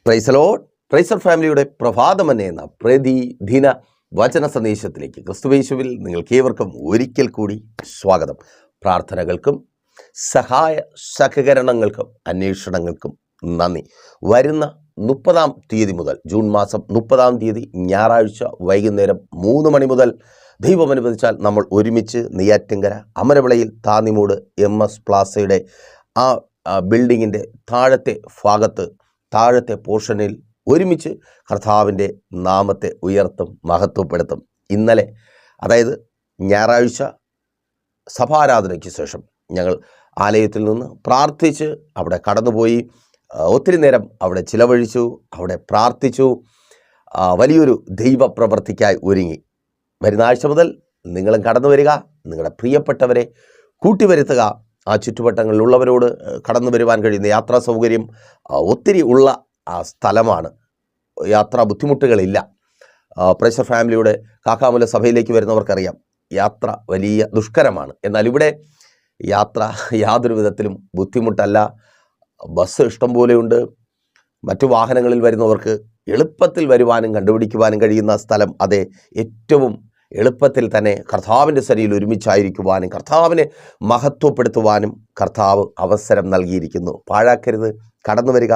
Praise the Lord. പ്രൈസർ ഫാമിലിയുടെ പ്രഭാതം എന്ന പ്രതിദിന വചന സന്ദേശത്തിലേക്ക് ക്രിസ്തുയേശുവിൽ നിങ്ങൾക്ക് ഏവർക്കും ഒരിക്കൽ കൂടി സ്വാഗതം. പ്രാർത്ഥനകൾക്കും സഹായ സഹകരണങ്ങൾക്കും അന്വേഷണങ്ങൾക്കും നന്ദി. വരുന്ന 30-ാം തീയതി മുതൽ ജൂൺ മാസം 30-ാം തീയതി ഞായറാഴ്ച വൈകുന്നേരം 3 മണി മുതൽ ദൈവം അനുവദിച്ചാൽ നമ്മൾ ഒരുമിച്ച് നെയ്യാറ്റിൻകര അമരവിളയിൽ താന്നിമൂട് MS പ്ലാസയുടെ ആ ബിൽഡിങ്ങിൻ്റെ താഴത്തെ പോർഷനിൽ ഒരുമിച്ച് കർത്താവിൻ്റെ നാമത്തെ ഉയർത്തും, മഹത്വപ്പെടുത്തും. ഇന്നലെ, അതായത് ഞായറാഴ്ച സഭാരാധനയ്ക്ക് ശേഷം ഞങ്ങൾ ആലയത്തിൽ നിന്ന് പ്രാർത്ഥിച്ച് അവിടെ കടന്നുപോയി. ഒത്തിരി നേരം അവിടെ ചിലവഴിച്ചു, അവിടെ പ്രാർത്ഥിച്ചു, വലിയൊരു ദൈവപ്രവൃത്തിക്കായി ഒരുങ്ങി. വരുന്ന ആഴ്ച മുതൽ നിങ്ങളും കടന്നു വരിക, നിങ്ങളുടെ പ്രിയപ്പെട്ടവരെ കൂട്ടിവരുത്തുക. ആ ചുറ്റുവട്ടങ്ങളിലുള്ളവരോട് കടന്നു വരുവാൻ കഴിയുന്ന യാത്രാ സൗകര്യം ഒത്തിരി ഉള്ള സ്ഥലമാണ്. യാത്രാ ബുദ്ധിമുട്ടുകളില്ല. പ്രൈസർ ഫാമിലിയുടെ കാക്കാമൂല സഭയിലേക്ക് വരുന്നവർക്കറിയാം, യാത്ര വലിയ ദുഷ്കരമാണ്. എന്നാൽ ഇവിടെ യാത്ര യാതൊരു വിധത്തിലും ബുദ്ധിമുട്ടല്ല. ബസ് ഇഷ്ടം പോലെയുണ്ട്. മറ്റു വാഹനങ്ങളിൽ വരുന്നവർക്ക് എളുപ്പത്തിൽ വരുവാനും കണ്ടുപിടിക്കുവാനും കഴിയുന്ന സ്ഥലം. അതെ, ഏറ്റവും എളുപ്പത്തിൽ തന്നെ കർത്താവിൻ്റെ സരിയിൽ ഒരുമിച്ചായിരിക്കുവാനും കർത്താവിനെ മഹത്വപ്പെടുത്തുവാനും കർത്താവ് അവസരം നൽകിയിരിക്കുന്നു. പാഴാക്കരുത്, കടന്നു വരിക.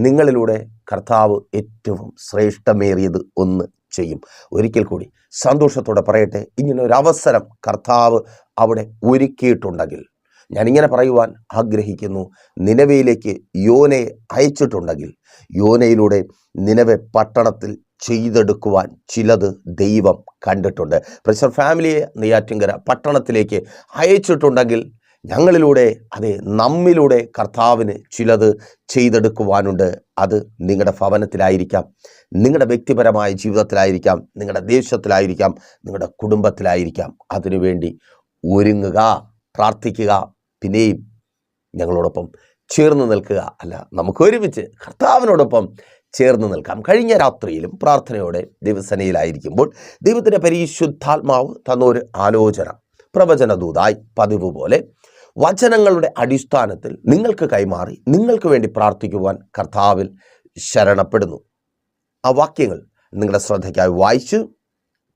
നിങ്ങളിലൂടെ കർത്താവ് ഏറ്റവും ശ്രേഷ്ഠമേറിയത് ഒന്ന് ചെയ്യും. ഒരിക്കൽ കൂടി സന്തോഷത്തോടെ പറയട്ടെ, ഇങ്ങനൊരവസരം കർത്താവ് അവിടെ ഒരുക്കിയിട്ടുണ്ടെങ്കിൽ, ഞാനിങ്ങനെ പറയുവാൻ ആഗ്രഹിക്കുന്നു, നിനവയിലേക്ക് യോനയെ അയച്ചിട്ടുണ്ടെങ്കിൽ യോനയിലൂടെ നിനവെ പട്ടണത്തിൽ ചെയ്തെടുക്കുവാൻ ചിലത് ദൈവം കണ്ടിട്ടുണ്ട്. പ്രൈസർ ഫാമിലിയെ നെയ്യാറ്റിൻകര പട്ടണത്തിലേക്ക് അയച്ചിട്ടുണ്ടെങ്കിൽ ഞങ്ങളിലൂടെ, അതെ നമ്മിലൂടെ കർത്താവിന് ചിലത് ചെയ്തെടുക്കുവാനുണ്ട്. അത് നിങ്ങളുടെ ഭവനത്തിലായിരിക്കാം, നിങ്ങളുടെ വ്യക്തിപരമായ ജീവിതത്തിലായിരിക്കാം, നിങ്ങളുടെ ദേശത്തിലായിരിക്കാം, നിങ്ങളുടെ കുടുംബത്തിലായിരിക്കാം. അതിനുവേണ്ടി ഒരുങ്ങുക, പ്രാർത്ഥിക്കുക, പിന്നെയും ഞങ്ങളോടൊപ്പം ചേർന്ന് നിൽക്കുക. അല്ല, നമുക്ക് ഒരുമിച്ച് കർത്താവിനോടൊപ്പം ചേർന്ന് നിൽക്കാം. കഴിഞ്ഞ രാത്രിയിലും പ്രാർത്ഥനയോടെ ദിവസനയിലായിരിക്കുമ്പോൾ ദൈവത്തിൻ്റെ പരിശുദ്ധാത്മാവ് തന്നൊരു ആലോചന പ്രവചനദൂതായി പതിവ് പോലെ വചനങ്ങളുടെ അടിസ്ഥാനത്തിൽ നിങ്ങൾക്ക് കൈമാറി നിങ്ങൾക്ക് വേണ്ടി പ്രാർത്ഥിക്കുവാൻ കർത്താവിൽ ശരണപ്പെടുന്നു. ആ വാക്യങ്ങൾ നിങ്ങളുടെ ശ്രദ്ധയ്ക്കായി വായിച്ച്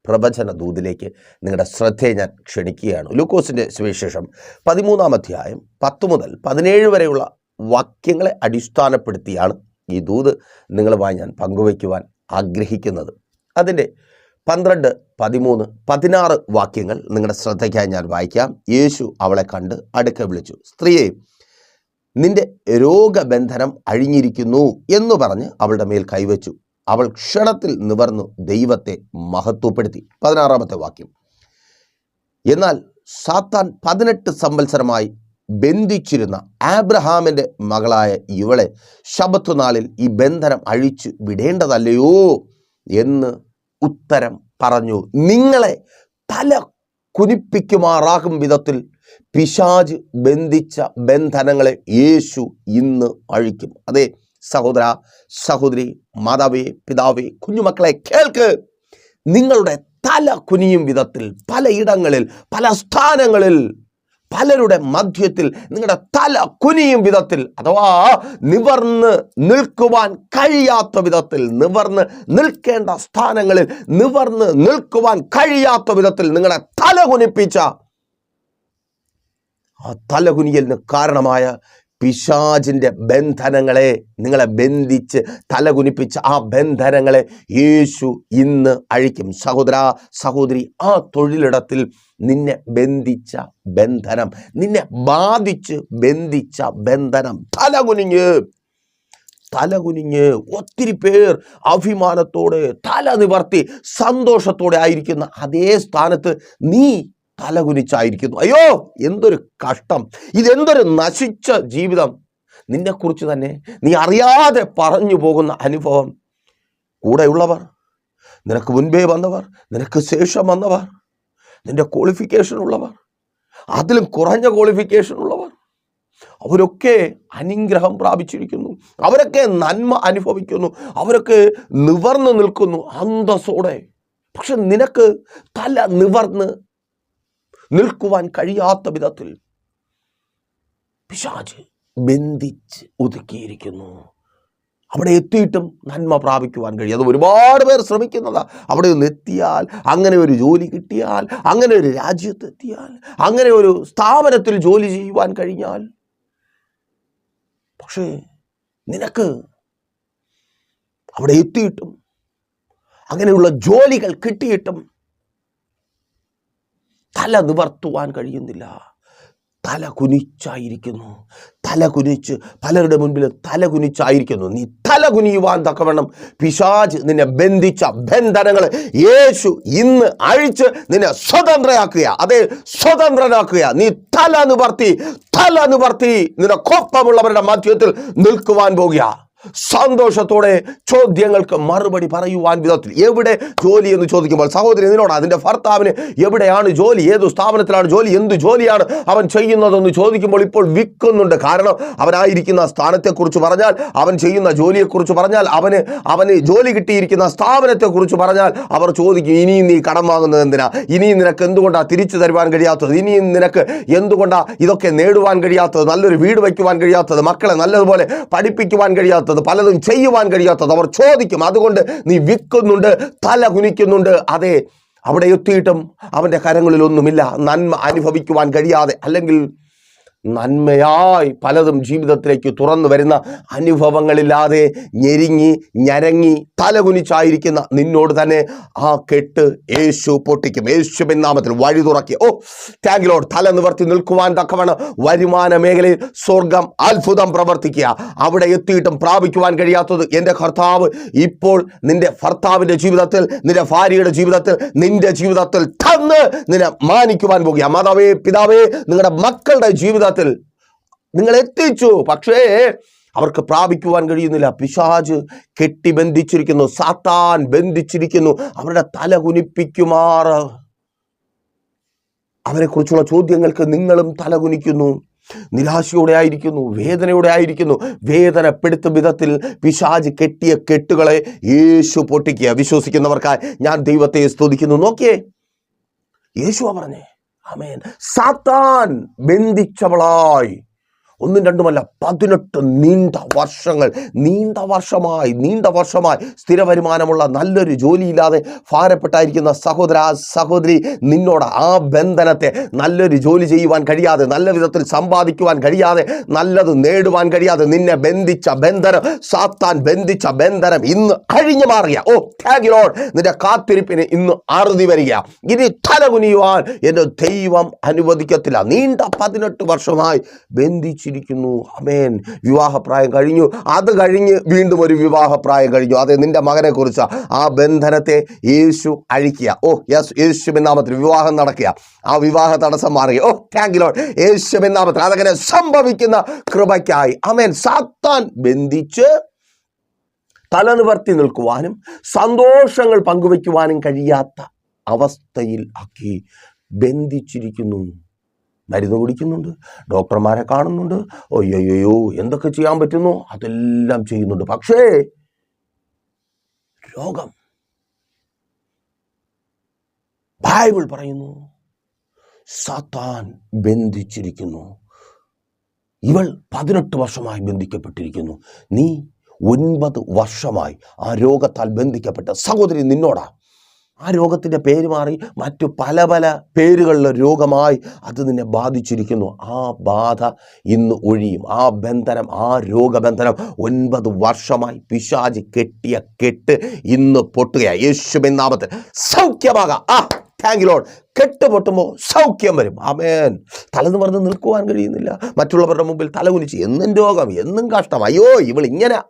പ്രവചനദൂതിലേക്ക് നിങ്ങളുടെ ശ്രദ്ധയെ ഞാൻ ക്ഷണിക്കുകയാണ്. ലൂക്കോസിൻ്റെ സുവിശേഷം 13-ാം അധ്യായം 10 മുതൽ 17 വരെയുള്ള വാക്യങ്ങളെ അടിസ്ഥാനപ്പെടുത്തിയാണ് ഈ ദൂത് നിങ്ങളുമായി ഞാൻ പങ്കുവയ്ക്കുവാൻ ആഗ്രഹിക്കുന്നത്. അതിൻ്റെ 12, 13, 16 വാക്യങ്ങൾ നിങ്ങളുടെ ശ്രദ്ധയ്ക്കായി ഞാൻ വായിക്കാം. യേശു അവളെ കണ്ട് അടുക്കെ വിളിച്ചു, സ്ത്രീയെ, നിന്റെ രോഗബന്ധനം അഴിഞ്ഞിരിക്കുന്നു എന്ന് പറഞ്ഞ് അവളുടെ മേൽ കൈവച്ചു. അവൾ ക്ഷണത്തിൽ നിവർന്നു ദൈവത്തെ മഹത്വപ്പെടുത്തി. 16-ാമത്തെ വാക്യം, എന്നാൽ സാത്താൻ 18 സംവത്സരമായി ബന്ധിച്ചിരുന്ന ആബ്രഹാമിൻ്റെ മകളായ ഇവളെ ശബത്ത് നാളിൽ ഈ ബന്ധനം അഴിച്ചു വിടേണ്ടതല്ലയോ എന്ന് ഉത്തരം പറഞ്ഞു. നിങ്ങളെ തല കുനിപ്പിക്കുമാറാകും വിധത്തിൽ പിശാച് ബന്ധിച്ച ബന്ധനങ്ങളെ യേശു ഇന്ന് അഴിക്കും. അതെ സഹോദര, സഹോദരി, മാതാവേ, പിതാവേ, കുഞ്ഞുമക്കളെ കേൾക്ക്. നിങ്ങളുടെ തല കുനിയും വിധത്തിൽ പലയിടങ്ങളിൽ, പല സ്ഥാനങ്ങളിൽ, പലരുടെ മധ്യത്തിൽ നിങ്ങളുടെ തല കുനിയും വിധത്തിൽ, അഥവാ നിവർന്ന് നിൽക്കുവാൻ കഴിയാത്ത വിധത്തിൽ, നിവർന്ന് നിൽക്കേണ്ട സ്ഥാനങ്ങളിൽ നിവർന്ന് നിൽക്കുവാൻ കഴിയാത്ത വിധത്തിൽ നിങ്ങളുടെ തല കുനിപ്പിച്ച, ആ തലകുനിയലിന് കാരണമായ പിശാചിൻ്റെ ബന്ധനങ്ങളെ, നിങ്ങളെ ബന്ധിച്ച് തലകുനിപ്പിച്ച ആ ബന്ധനങ്ങളെ യേശു ഇന്ന് അഴിക്കും. സഹോദര, സഹോദരി, ആ തൊഴിലിടത്തിൽ നിന്നെ ബന്ധിച്ച ബന്ധനം, നിന്നെ ബാധിച്ച് ബന്ധിച്ച ബന്ധനം തലകുനിഞ്ഞ് ഒത്തിരി പേർ അഭിമാനത്തോടെ തല നിവർത്തി സന്തോഷത്തോടെ ആയിരിക്കുന്ന അതേ സ്ഥാനത്ത് നീ തലകുനിച്ചായിരിക്കുന്നു. അയ്യോ, എന്തൊരു കഷ്ടം, ഇതെന്തൊരു നശിച്ച ജീവിതം. നിന്നെക്കുറിച്ച് തന്നെ നീ അറിയാതെ പറഞ്ഞു പോകുന്ന അനുഭവം. കൂടെയുള്ളവർ, നിനക്ക് മുൻപേ വന്നവർ, നിനക്ക് ശേഷം വന്നവർ, നിന്റെ ക്വാളിഫിക്കേഷൻ ഉള്ളവർ, അതിലും കുറഞ്ഞ ക്വാളിഫിക്കേഷൻ ഉള്ളവർ, അവരൊക്കെ അനുഗ്രഹം പ്രാപിച്ചിരിക്കുന്നു, അവരൊക്കെ നന്മ അനുഭവിക്കുന്നു, അവരൊക്കെ നിവർന്നു നിൽക്കുന്നു അന്തസ്സോടെ. പക്ഷെ നിനക്ക് തല നിവർന്ന് നിൽക്കുവാൻ കഴിയാത്ത വിധത്തിൽ പിശാച് ബന്ധിച്ച് ഒതുക്കിയിരിക്കുന്നു. അവിടെ എത്തിയിട്ടും നന്മ പ്രാപിക്കുവാൻ കഴിയും. അത് ഒരുപാട് പേർ ശ്രമിക്കുന്നതാണ്. അവിടെ ഒന്ന് എത്തിയാൽ, അങ്ങനെ ഒരു ജോലി കിട്ടിയാൽ, അങ്ങനെ ഒരു രാജ്യത്തെത്തിയാൽ, അങ്ങനെ ഒരു സ്ഥാപനത്തിൽ ജോലി ചെയ്യുവാൻ കഴിഞ്ഞാൽ. പക്ഷേ നിനക്ക് അവിടെ എത്തിയിട്ടും അങ്ങനെയുള്ള ജോലികൾ കിട്ടിയിട്ടും തല നിവർത്തുവാൻ കഴിയുന്നില്ല. തല കുനിച്ചായിരിക്കുന്നു. തല കുനിച്ച് പലരുടെ മുൻപിൽ തല കുനിച്ചായിരിക്കുന്നു. നീ തല കുനിയുവാൻ തക്കവണ്ണം പിശാച് നിന്നെ ബന്ധിച്ച ബന്ധനങ്ങൾ യേശു ഇന്ന് അഴിച്ച് നിന്നെ സ്വതന്ത്രയാക്കുക. അതെ, സ്വതന്ത്രനാക്കുക. നീ തല നിവർത്തി നിനക്കൊപ്പമുള്ളവരുടെ മധ്യത്തിൽ നിൽക്കുവാൻ പോകുക. സന്തോഷത്തോടെ ചോദ്യങ്ങൾക്ക് മറുപടി പറയുവാൻ വിധത്തിൽ. എവിടെ ജോലി എന്ന് ചോദിക്കുമ്പോൾ, സഹോദരി നിന്നോട് അതിൻ്റെ ഭർത്താവിന് എവിടെയാണ് ജോലി, ഏതു സ്ഥാപനത്തിലാണ് ജോലി, എന്ത് ജോലിയാണ് അവൻ ചെയ്യുന്നതെന്ന് ചോദിക്കുമ്പോൾ ഇപ്പോൾ വിൽക്കുന്നുണ്ട്. കാരണം അവനായിരിക്കുന്ന സ്ഥാനത്തെക്കുറിച്ച് പറഞ്ഞാൽ, അവൻ ചെയ്യുന്ന ജോലിയെക്കുറിച്ച് പറഞ്ഞാൽ, അവന് ജോലി കിട്ടിയിരിക്കുന്ന സ്ഥാപനത്തെക്കുറിച്ച് പറഞ്ഞാൽ അവർ ചോദിക്കും, ഇനിയും നീ കടം വാങ്ങുന്നത് എന്തിനാ, ഇനിയും നിനക്ക് എന്തുകൊണ്ടാണ് തിരിച്ചു തരുവാൻ കഴിയാത്തത്, ഇനിയും നിനക്ക് എന്തുകൊണ്ടാണ് ഇതൊക്കെ നേടുവാൻ കഴിയാത്തത്, നല്ലൊരു വീട് വയ്ക്കുവാൻ കഴിയാത്തത്, മക്കളെ നല്ലതുപോലെ പഠിപ്പിക്കുവാൻ കഴിയാത്തത്, പലതും ചെയ്യുവാൻ കഴിയാത്തത് അവർ ചോദിക്കും. അതുകൊണ്ട് നീ വിൽക്കുന്നുണ്ട്, തല കുനിക്കുന്നുണ്ട്. അതെ, അവിടെ എത്തിയിട്ടും അവൻ്റെ കരങ്ങളിലൊന്നുമില്ല. നന്മ അനുഭവിക്കുവാൻ കഴിയാതെ, അല്ലെങ്കിൽ നന്മയായി പലതും ജീവിതത്തിലേക്ക് തുറന്നു വരുന്ന അനുഭവങ്ങളില്ലാതെ ഞരങ്ങി തലകുനിച്ചായിരിക്കുന്ന നിന്നോട് തന്നെ ആ കെട്ട് യേശു പൊട്ടിക്കും. യേശുവിൻ നാമത്തിൽ വഴി തുറക്കി. Thank you Lord. തല നിവർത്തി നിൽക്കുവാൻ തക്കവണ്ണം വരുമാന മേഖലയിൽ സ്വർഗം അത്ഭുതം പ്രവർത്തിക്കുക. അവിടെ എത്തിയിട്ടും പ്രാപിക്കുവാൻ കഴിയാത്തത് എൻ്റെ കർത്താവ് ഇപ്പോൾ നിന്റെ ഭർത്താവിൻ്റെ ജീവിതത്തിൽ, നിന്റെ ഭാര്യയുടെ ജീവിതത്തിൽ, നിന്റെ ജീവിതത്തിൽ തന്ന് നിന്നെ മാനിക്കുവാൻ പോകുക. മാതാവേ, പിതാവേ, നിങ്ങളുടെ മക്കളുടെ ജീവിതത്തിൽ നിങ്ങൾ എത്തിച്ചു, പക്ഷേ അവർക്ക് പ്രാപിക്കുവാൻ കഴിയുന്നില്ല. പിശാച് കെട്ടിബന്ധിച്ചിരിക്കുന്നു, സാത്താൻ ബന്ധിച്ചിരിക്കുന്നു. അവരുടെ തല കുനിപ്പിക്കുമാറ് അവരെക്കുറിച്ചുള്ള ചോദ്യങ്ങൾക്ക് നിങ്ങളും തല കുനിക്കുന്നു. നിരാശയോടെ ആയിരിക്കുന്നു, വേദനയോടെ ആയിരിക്കുന്നു. വേദനപ്പെടുത്തും വിധത്തിൽ പിശാച് കെട്ടിയ കെട്ടുകളെ യേശു പൊട്ടിക്കുക. വിശ്വസിക്കുന്നവർക്കായി ഞാൻ ദൈവത്തെ സ്തുതിക്കുന്നു. നോക്കിയേ, യേശുവാ പറഞ്ഞേ, ആമേൻ. സാത്താൻ ബന്ധിച്ചവളായി 1 2 18 നീണ്ട വർഷമായി സ്ഥിര വരുമാനമുള്ള നല്ലൊരു ജോലിയില്ലാതെ ഭാരപ്പെട്ടായിരിക്കുന്ന സഹോദരി നിന്നോട് ആ ബന്ധനത്തെ, നല്ലൊരു ജോലി ചെയ്യുവാൻ കഴിയാതെ, നല്ല വിധത്തിൽ സമ്പാദിക്കുവാൻ കഴിയാതെ, നല്ലത് നേടുവാൻ കഴിയാതെ നിന്നെ ബന്ധിച്ച ബന്ധനം, സാത്താൻ ബന്ധിച്ച ബന്ധനം ഇന്ന് അഴിഞ്ഞു മാറുക. Thank you Lord. നിന്റെ കാത്തിരിപ്പിന് ഇന്ന് അറുതി വരിക. ഇനി തലകുനിയുവാൻ എൻ്റെ ദൈവം അനുവദിക്കത്തില്ല. നീണ്ട 18 വർഷമായി ബന്ധിച്ചിരിക്കുന്നു. ആമേൻ. വിവാഹപ്രായം കഴിഞ്ഞു, അത് കഴിഞ്ഞ് വീണ്ടും ഒരു വിവാഹപ്രായം കഴിഞ്ഞു. അതെ, നിന്റെ മകനെ കുറിച്ച് ആ ബന്ധനത്തെ യേശു അഴിക്കുക. യെസ്, യേശുവിൻ നാമത്തിൽ വിവാഹം നടക്കുക. ആ വിവാഹ തടസ്സം മാറുക. Thank you Lord. യേശുവിൻ നാമത്തിൽ അതങ്ങനെ സംഭവിക്കുന്ന കൃപയ്ക്കായി. ആമേൻ. സാത്താൻ ബന്ധിച്ച് തലനിവർത്തി നിൽക്കുവാനും സന്തോഷങ്ങൾ പങ്കുവയ്ക്കുവാനും കഴിയാത്ത അവസ്ഥയിൽ ആക്കി ബന്ധിച്ചിരിക്കുന്നു. മരുന്ന് കുടിക്കുന്നുണ്ട്, ഡോക്ടർമാരെ കാണുന്നുണ്ട്, അയ്യോ എന്തൊക്കെ ചെയ്യാൻ പറ്റുന്നു അതെല്ലാം ചെയ്യുന്നുണ്ട്. പക്ഷേ രോഗം, ബൈബിൾ പറയുന്നു, സാത്താൻ ബന്ധിച്ചിരിക്കുന്നു. ഇവൾ 18 വർഷമായി ബന്ധിക്കപ്പെട്ടിരിക്കുന്നു. നീ 9 വർഷമായി ആ രോഗത്താൽ ബന്ധിക്കപ്പെട്ട സഹോദരി നിന്നോടാ. ആ രോഗത്തിൻ്റെ പേര് മാറി മറ്റു പല പേരുകളിലെ രോഗമായി അത് നിന്നെ ബാധിച്ചിരിക്കുന്നു. ആ ബാധ ഇന്ന് ഒഴിയും. ആ ബന്ധനം, ആ രോഗബന്ധനം 9 വർഷമായി പിശാച് കെട്ടിയ കെട്ട് ഇന്ന് പൊട്ടുക. യേശുവിൻ നാമത്തിൽ സൗഖ്യമാകാം. Thank you Lord. കെട്ട് പൊട്ടുമ്പോൾ സൗഖ്യം വരും. ആമേൻ. തലനിവർന്ന് നിൽക്കുവാൻ കഴിയുന്നില്ല. മറ്റുള്ളവരുടെ മുമ്പിൽ തലകുനിച്ച് എന്നും രോഗം, എന്നും കഷ്ടം, അയ്യോ ഇവളിങ്ങനെ.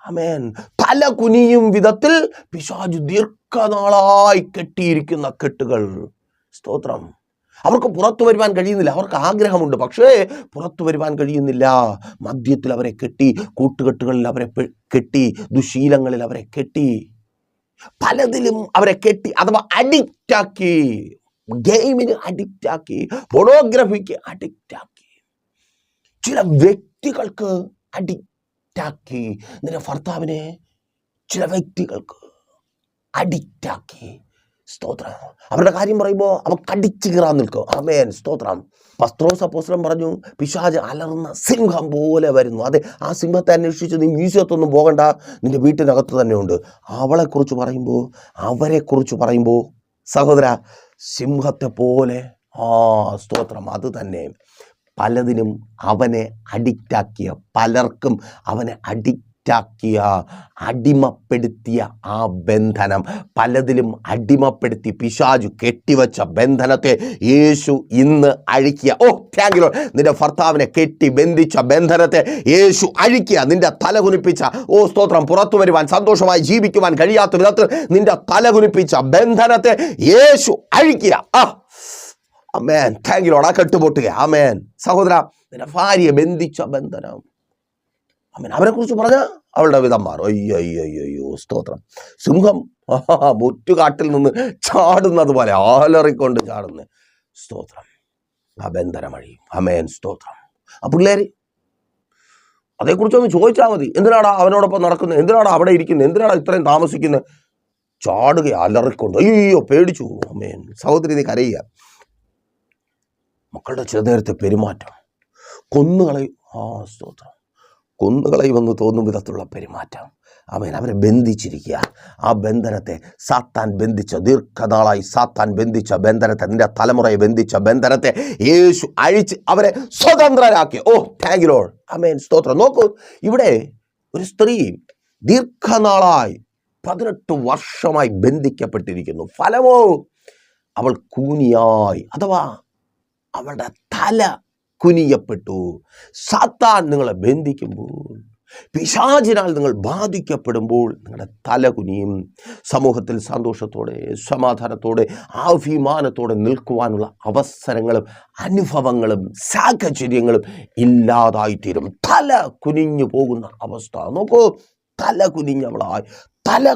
ആമേൻ. തല കുനിയും വിധത്തിൽ പിശാച് ദീർഘനാളായി കെട്ടിയിരിക്കുന്ന കെട്ടുകൾ. സ്തോത്രം. അവർക്ക് പുറത്തു വരുവാൻ കഴിയുന്നില്ല. അവർക്ക് ആഗ്രഹമുണ്ട്, പക്ഷേ പുറത്തു വരുവാൻ കഴിയുന്നില്ല. മദ്യത്തിൽ അവരെ കെട്ടി, കൂട്ടുകെട്ടുകളിൽ അവരെ കെട്ടി, ദുശീലങ്ങളിൽ അവരെ കെട്ടി, പലതിലും അവരെ കെട്ടി, അഥവാ അഡിക്റ്റാക്കി. ഗെയിമിന് അഡിക്റ്റാക്കി, ഫോട്ടോഗ്രാഫിക്ക് അഡിക്റ്റാക്കി, ചില വ്യക്തികൾക്ക് അഡിക്റ്റാക്കി. നിന്റെ ഭർത്താവിനെ ചില വ്യക്തികൾക്ക് അഡിക്റ്റാക്കി. സ്തോത്രം. അവരുടെ കാര്യം പറയുമ്പോൾ അവൻ കടിച്ചു കീറാൻ നിൽക്കും. ആമേൻ, സ്തോത്രം. പത്രോസ് അപ്പോസ്തലൻ പറഞ്ഞു, പിശാച് അലറുന്ന സിംഹം പോലെ വരുന്നു. അതെ, ആ സിംഹത്തെ അന്വേഷിച്ച് നീ മ്യൂസിയത്തൊന്നും പോകണ്ട, നിന്റെ വീട്ടിനകത്ത് തന്നെ ഉണ്ട്. അവളെക്കുറിച്ച് പറയുമ്പോൾ, അവരെക്കുറിച്ച് പറയുമ്പോൾ സഹോദര, സിംഹത്തെ പോലെ, സ്തോത്രം, അത് തന്നെ. പലതിനും അവനെ അഡിക്റ്റാക്കിയ, പലർക്കും അവനെ അഡിക്റ്റാക്കിയ, അടിമപ്പെടുത്തിയ ആ ബന്ധനം, പലതിലും അടിമപ്പെടുത്തി പിശാചു കെട്ടിവെച്ച ബന്ധനത്തെ യേശു ഇന്ന് അഴിക്കുക. Thank you Lord. നിന്റെ ഭർത്താവിനെ കെട്ടി ബന്ധിച്ച ബന്ധനത്തെ യേശു അഴിക്കുക. നിന്റെ തല കുനിപ്പിച്ച, സ്തോത്രം, പുറത്തു വരുവാൻ, സന്തോഷമായി ജീവിക്കുവാൻ കഴിയാത്ത വിധത്തിൽ നിന്റെ തല കുനിപ്പിച്ച ബന്ധനത്തെ യേശു അഴിക്കുക. ആമേൻ, താങ്ക് യു ലോർഡ്. ആ കെട്ടുപൊട്ടുക. ആമേൻ. സഹോദര, നിന്റെ ഭാര്യയെ ബന്ധിച്ച ബന്ധനം, ആമേൻ, അവരെ കുറിച്ച് പറഞ്ഞ അവളുടെ വിധന്മാർ, അയ്യോ, സ്തോത്രം, സിംഹം മുറ്റുകാട്ടിൽ നിന്ന് ചാടുന്നത് പോലെ ആലറിക്കൊണ്ട് ചാടുന്ന, സ്തോത്രം, ആ ബന്ധനം അഴിയും. ആമേൻ, സ്തോത്രം. ആ പിള്ളേര് അതേക്കുറിച്ചൊന്ന് ചോദിച്ചാൽ മതി. എന്തിനാടാ അവനോടൊപ്പം നടക്കുന്നത്, എന്തിനാടാ അവിടെ ഇരിക്കുന്നത്, എന്തിനാടാ ഇത്രയും താമസിക്കുന്നത്, ചാടുക, അലറിക്കൊണ്ട്, അയ്യോ, പേടിച്ചു. ആമേൻ. സഹോദരി, നീ കരയുക. മക്കളുടെ ചില നേരത്തെ പെരുമാറ്റം കൊന്നുകളയും. സ്തോത്രം, കൊന്നുകളയുമെന്ന് തോന്നും വിധത്തിലുള്ള പെരുമാറ്റം. ആമേൻ. അവരെ ബന്ധിച്ചിരിക്കുക. ആ ബന്ധനത്തെ സാത്താൻ ബന്ധിച്ച, ദീർഘനാളായി സാത്താൻ ബന്ധിച്ച ബന്ധനത്തെ, നിന്റെ തലമുറയെ ബന്ധിച്ച ബന്ധനത്തെ യേശു അഴിച്ച് അവരെ സ്വതന്ത്രരാക്കി. Thank you lord. ആമേൻ, സ്തോത്രം. നോക്കൂ, ഇവിടെ ഒരു സ്ത്രീ ദീർഘനാളായി 18 വർഷമായി ബന്ധിക്കപ്പെട്ടിരിക്കുന്നു. ഫലമോ അവൾ കൂനിയായി, അഥവാ അവളുടെ തല കുനിയപ്പെട്ടു. സാത്താൻ നിങ്ങളെ ബന്ധിക്കുമ്പോൾ, പിശാചിനാൽ നിങ്ങൾ ബാധിക്കപ്പെടുമ്പോൾ നിങ്ങളുടെ തല കുനിയും. സമൂഹത്തിൽ സന്തോഷത്തോടെ, സമാധാനത്തോടെ, അഭിമാനത്തോടെ നിൽക്കുവാനുള്ള അവസരങ്ങളും അനുഭവങ്ങളും സാഹചര്യങ്ങളും ഇല്ലാതായിത്തീരും. തല കുനിഞ്ഞു പോകുന്ന അവസ്ഥ. നോക്കൂ, തല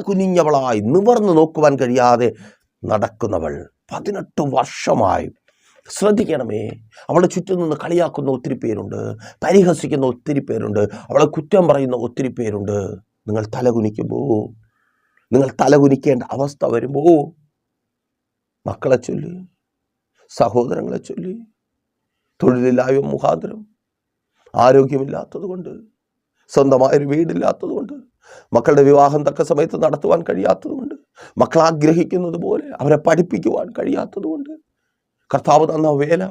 കുനിഞ്ഞവളായി നിവർന്നു നോക്കുവാൻ കഴിയാതെ നടക്കുന്നവൾ 18 വർഷമായി. ശ്രദ്ധിക്കണമേ, അവളെ ചുറ്റും നിന്ന് കളിയാക്കുന്ന ഒത്തിരി പേരുണ്ട്, പരിഹസിക്കുന്ന ഒത്തിരി പേരുണ്ട്, അവളെ കുറ്റം പറയുന്ന ഒത്തിരി പേരുണ്ട്. നിങ്ങൾ തലകുനിക്കുമ്പോൾ, നിങ്ങൾ തലകുനിക്കേണ്ട അവസ്ഥ വരുമ്പോൾ, മക്കളെ ചൊല്ലി, സഹോദരങ്ങളെ ചൊല്ലി, തൊഴിലില്ലായ്മ മുഖാന്തരം, ആരോഗ്യമില്ലാത്തത് കൊണ്ട്, സ്വന്തമായൊരു വീടില്ലാത്തത് കൊണ്ട്, മക്കളുടെ വിവാഹം തക്ക സമയത്ത് നടത്തുവാൻ കഴിയാത്തത് കൊണ്ട്, മക്കൾ ആഗ്രഹിക്കുന്നത് പോലെ അവരെ പഠിപ്പിക്കുവാൻ കഴിയാത്തത് കൊണ്ട്, കർത്താവ് തന്ന വേല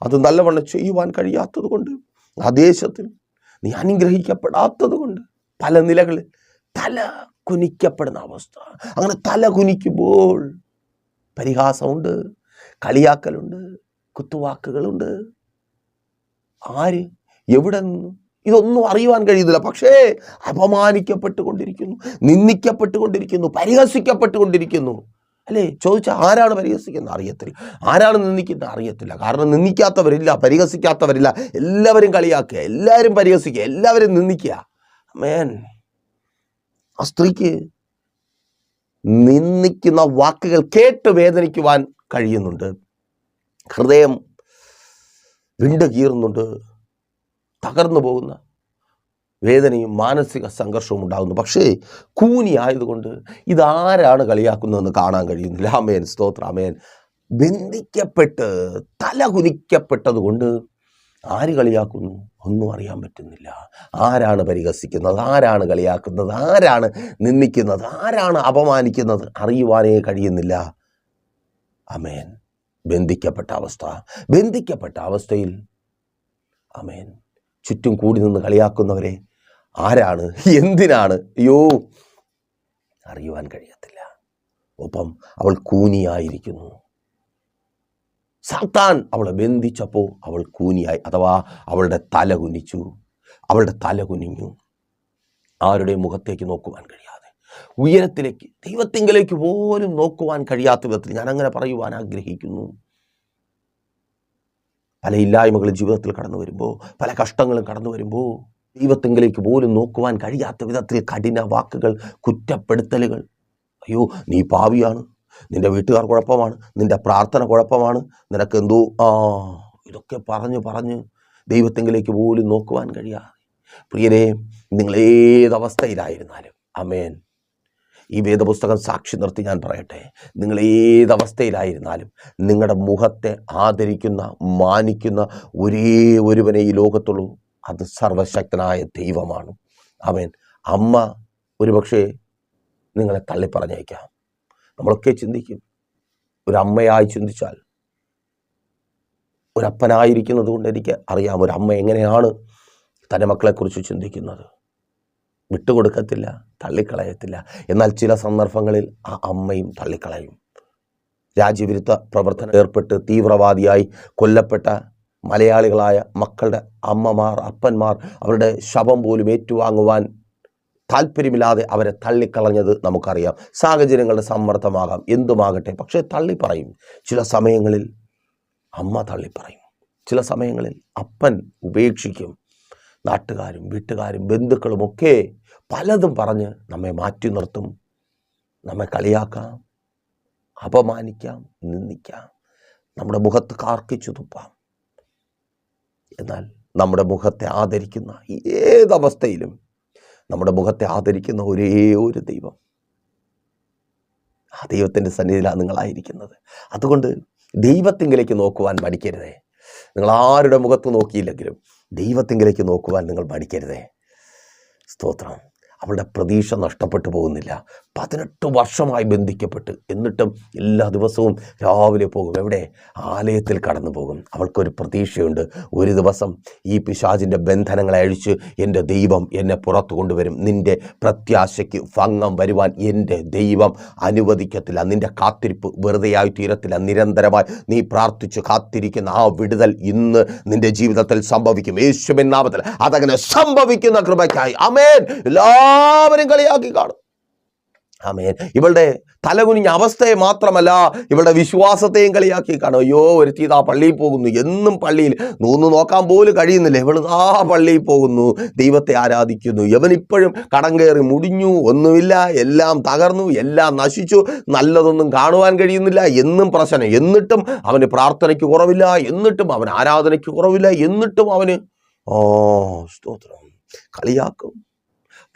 അത് നല്ലവണ്ണം ചെയ്യുവാൻ കഴിയാത്തത് കൊണ്ട്, ആ ദേശത്തിൽ നീ അനുഗ്രഹിക്കപ്പെടാത്തത് കൊണ്ട്, പല നിലകളിൽ തല കുനിക്കപ്പെടുന്ന അവസ്ഥ. അങ്ങനെ തല കുനിക്കുമ്പോൾ പരിഹാസമുണ്ട്, കളിയാക്കലുണ്ട്, കുത്തുവാക്കുകളുണ്ട്. ആര്, എവിടെ നിന്ന്, ഇതൊന്നും അറിയുവാൻ കഴിയുന്നില്ല. പക്ഷേ അപമാനിക്കപ്പെട്ടുകൊണ്ടിരിക്കുന്നു, നിന്ദിക്കപ്പെട്ടുകൊണ്ടിരിക്കുന്നു, പരിഹസിക്കപ്പെട്ടുകൊണ്ടിരിക്കുന്നു. അല്ലേ? ചോദിച്ചാൽ ആരാണ് പരിഹസിക്കുന്നത് അറിയത്തില്ല, ആരാണ് നിന്ദിക്കുന്നത് അറിയത്തില്ല. കാരണം നിന്ദിക്കാത്തവരില്ല, പരിഹസിക്കാത്തവരില്ല. എല്ലാവരും കളിയാക്കുക, എല്ലാവരും പരിഹസിക്കുക, എല്ലാവരും നിന്ദിക്കുക. ആമേൻ. ആ സ്ത്രീക്ക് നിന്ദിക്കുന്ന വാക്കുകൾ കേട്ട് വേദനിക്കുവാൻ കഴിയുന്നുണ്ട്. ഹൃദയം വിണ്ടുകീറുന്നുണ്ട്, തകർന്നു പോകുന്ന വേദനയും മാനസിക സംഘർഷവും ഉണ്ടാകുന്നു. പക്ഷേ കൂനി ആയതുകൊണ്ട് ഇതാരാണ് കളിയാക്കുന്നതെന്ന് കാണാൻ കഴിയുന്നില്ല. ആമേൻ, സ്തോത്രം. ആമേൻ. ബന്ധിക്കപ്പെട്ട് തല കുനിക്കപ്പെട്ടത് കൊണ്ട് ആര് കളിയാക്കുന്നു ഒന്നും അറിയാൻ പറ്റുന്നില്ല. ആരാണ് പരിഹസിക്കുന്നത്, ആരാണ് കളിയാക്കുന്നത്, ആരാണ് നിന്ദിക്കുന്നത്, ആരാണ് അപമാനിക്കുന്നത് അറിയുവാനേ കഴിയുന്നില്ല. ആമേൻ. ബന്ധിക്കപ്പെട്ട അവസ്ഥയിൽ ആമേൻ, ചുറ്റും കൂടി നിന്ന് കളിയാക്കുന്നവരെ ആരാണ്, എന്തിനാണ്, അറിയുവാൻ കഴിയത്തില്ല. ഒപ്പം അവൾ കൂനിയായിരിക്കുന്നു. സാത്താൻ അവളെ ബന്ധിച്ചപ്പോൾ അവൾ കൂനിയായി, അഥവാ അവളുടെ തല കുനിച്ചു. അവളുടെ തല കുനിഞ്ഞു. ആരുടെ മുഖത്തേക്ക് നോക്കുവാൻ കഴിയാതെ, ഉയരത്തിലേക്ക്, ദൈവത്തിങ്കലേക്ക് പോലും നോക്കുവാൻ കഴിയാത്ത വിധത്തിൽ, ഞാൻ അങ്ങനെ പറയുവാൻ ആഗ്രഹിക്കുന്നു. പല ഇല്ലായ്മകളും ജീവിതത്തിൽ കടന്നു വരുമ്പോൾ, പല കഷ്ടങ്ങളും കടന്നു വരുമ്പോൾ, ദൈവത്തിങ്കലേക്ക് പോലും നോക്കുവാൻ കഴിയാത്ത വിധത്തിൽ കഠിന വാക്കുകൾ, കുറ്റപ്പെടുത്തലുകൾ. അയ്യോ, നീ പാവിയാണ്, നിൻ്റെ വീട്ടുകാർ കുഴപ്പമാണ്, നിൻ്റെ പ്രാർത്ഥന കുഴപ്പമാണ്, നിനക്കെന്തോ ഇതൊക്കെ പറഞ്ഞ് ദൈവത്തിങ്കലേക്ക് പോലും നോക്കുവാൻ കഴിയാതെ. പ്രിയരെ, നിങ്ങൾ ഏതവസ്ഥയിലായിരുന്നാലും, ആമേൻ, ഈ വേദപുസ്തകം സാക്ഷി നിർത്തി ഞാൻ പറയട്ടെ, നിങ്ങൾ ഏതവസ്ഥയിലായിരുന്നാലും നിങ്ങളുടെ മുഖത്തെ ആദരിക്കുന്ന, മാനിക്കുന്ന ഒരേ ഒരുവനെ ഈ ലോകത്തുള്ളൂ. അത് സർവശക്തനായ ദൈവമാണ്. ആമേൻ. അമ്മ ഒരുപക്ഷെ നിങ്ങളെ തള്ളിപ്പറഞ്ഞേക്കാം. നമ്മളൊക്കെ ചിന്തിക്കും, ഒരമ്മയായി ചിന്തിച്ചാൽ, ഒരപ്പനായിരിക്കുന്നത് കൊണ്ട് എനിക്ക് അറിയാം ഒരമ്മ എങ്ങനെയാണ് തൻ്റെ മക്കളെക്കുറിച്ച് ചിന്തിക്കുന്നത്. വിട്ടുകൊടുക്കത്തില്ല, തള്ളിക്കളയത്തില്ല. എന്നാൽ ചില സന്ദർഭങ്ങളിൽ ആ അമ്മയും തള്ളിക്കളയും. രാജ്യവിരുദ്ധ പ്രവർത്തനം ഏർപ്പെട്ട് തീവ്രവാദിയായി കൊല്ലപ്പെട്ട മലയാളികളായ മക്കളുടെ അമ്മമാർ, അപ്പന്മാർ അവരുടെ ശവം പോലും ഏറ്റുവാങ്ങുവാൻ താല്പര്യമില്ലാതെ അവരെ തള്ളിക്കളഞ്ഞത് നമുക്കറിയാം. സാഹചര്യങ്ങളുടെ സമ്മർദ്ദമാകാം, എന്തുമാകട്ടെ, പക്ഷേ തള്ളി പറയും. ചില സമയങ്ങളിൽ അമ്മ തള്ളിപ്പറയും, ചില സമയങ്ങളിൽ അപ്പൻ ഉപേക്ഷിക്കും. നാട്ടുകാരും വീട്ടുകാരും ബന്ധുക്കളുമൊക്കെ പലതും പറഞ്ഞ് നമ്മെ മാറ്റി നിർത്തും. നമ്മെ കളിയാക്കാം, അപമാനിക്കാം, നിന്ദിക്കാം, നമ്മുടെ മുഖത്ത് കാർക്കിച്ചു തുപ്പാം. എന്നാൽ നമ്മുടെ മുഖത്തെ ആദരിക്കുന്ന, ഏതവസ്ഥയിലും നമ്മുടെ മുഖത്തെ ആദരിക്കുന്ന ഒരേ ഒരു ദൈവം, ആ ദൈവത്തിൻ്റെ സന്നിധിയിലാണ് നിങ്ങളായിരിക്കുന്നത്. അതുകൊണ്ട് ദൈവത്തിങ്കിലേക്ക് നോക്കുവാൻ മടിക്കരുതേ. നിങ്ങൾ ആരുടെ മുഖത്ത് നോക്കിയില്ലെങ്കിലും ദൈവത്തിങ്കിലേക്ക് നോക്കുവാൻ നിങ്ങൾ മടിക്കരുതേ. സ്തോത്രം. അവളുടെ പ്രതീക്ഷ നഷ്ടപ്പെട്ടു പോകുന്നില്ല. 18 വർഷമായി ബന്ധിക്കപ്പെട്ട്, എന്നിട്ടും എല്ലാ ദിവസവും രാവിലെ പോകും. എവിടെ? ആലയത്തിൽ കടന്നു പോകും. അവൾക്കൊരു പ്രതീക്ഷയുണ്ട്. ഒരു ദിവസം ഈ പിശാചിൻ്റെ ബന്ധനങ്ങളെ അഴിച്ച് എൻ്റെ ദൈവം എന്നെ പുറത്തു കൊണ്ടുവരും. നിൻ്റെ പ്രത്യാശയ്ക്ക് ഭംഗം വരുവാൻ എൻ്റെ ദൈവം അനുവദിക്കത്തില്ല. നിൻ്റെ കാത്തിരിപ്പ് വെറുതെയായി തീരത്തില്ല. നിരന്തരമായി നീ പ്രാർത്ഥിച്ച് കാത്തിരിക്കുന്ന ആ വിടുതൽ ഇന്ന് നിൻ്റെ ജീവിതത്തിൽ സംഭവിക്കും. യേശുവിൻ നാമത്തിൽ അതങ്ങനെ സംഭവിക്കുന്ന കൃപയ്ക്കായി ആമേൻ. എല്ലാവരും കളിയാക്കി കാണും. ആമേൻ. ഇവളുടെ തലകുനിഞ്ഞ അവസ്ഥയെ മാത്രമല്ല, ഇവളുടെ വിശ്വാസത്തെയും കളിയാക്കി കാണും. അയ്യോ, ഒരുത്തി ആ പള്ളിയിൽ പോകുന്നു, എന്നും പള്ളിയിൽ നോക്കാൻ പോലും കഴിയുന്നില്ല. ഇവൾ ആ പള്ളിയിൽ പോകുന്നു, ദൈവത്തെ ആരാധിക്കുന്നു. ഇവനിപ്പോഴും കടം കയറി മുടിഞ്ഞു, ഒന്നുമില്ല, എല്ലാം തകർന്നു, എല്ലാം നശിച്ചു, നല്ലതൊന്നും കാണുവാൻ കഴിയുന്നില്ല, എന്നും പ്രശ്നം. എന്നിട്ടും അവന് പ്രാർത്ഥനയ്ക്ക് കുറവില്ല, എന്നിട്ടും അവന് ആരാധനയ്ക്ക് കുറവില്ല, എന്നിട്ടും അവന് സ്തോത്രം കളിയാക്കും,